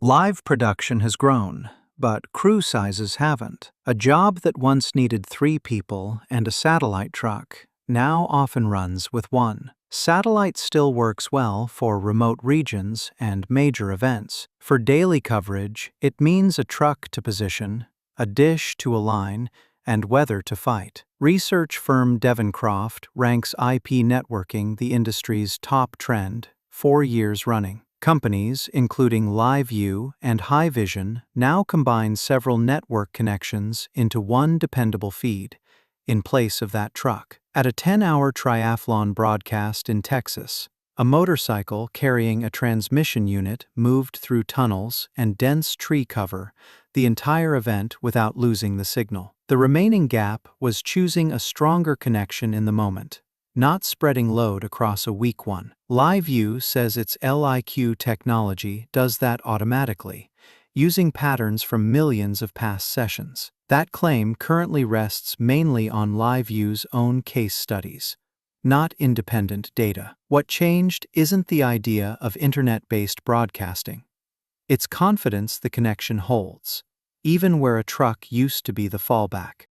Live production has grown, but crew sizes haven't. A job that once needed 3 people and a satellite truck now often runs with 1. Satellite still works well for remote regions and major events. For daily coverage, it means a truck to position, a dish to align, and weather to fight. Research firm Devoncroft ranks IP networking the industry's top trend 4 years running. Companies, including LiveU and Haivision, now combine several network connections into one dependable feed, in place of that truck. At a 10-hour triathlon broadcast in Texas, a motorcycle carrying a transmission unit moved through tunnels and dense tree cover the entire event without losing the signal. The remaining gap was choosing a stronger connection in the moment, not spreading load across a weak one. LiveU says its LiQ technology does that automatically, using patterns from millions of past sessions. That claim currently rests mainly on LiveU's own case studies, not independent data. What changed isn't the idea of internet-based broadcasting. It's confidence the connection holds, even where a truck used to be the fallback.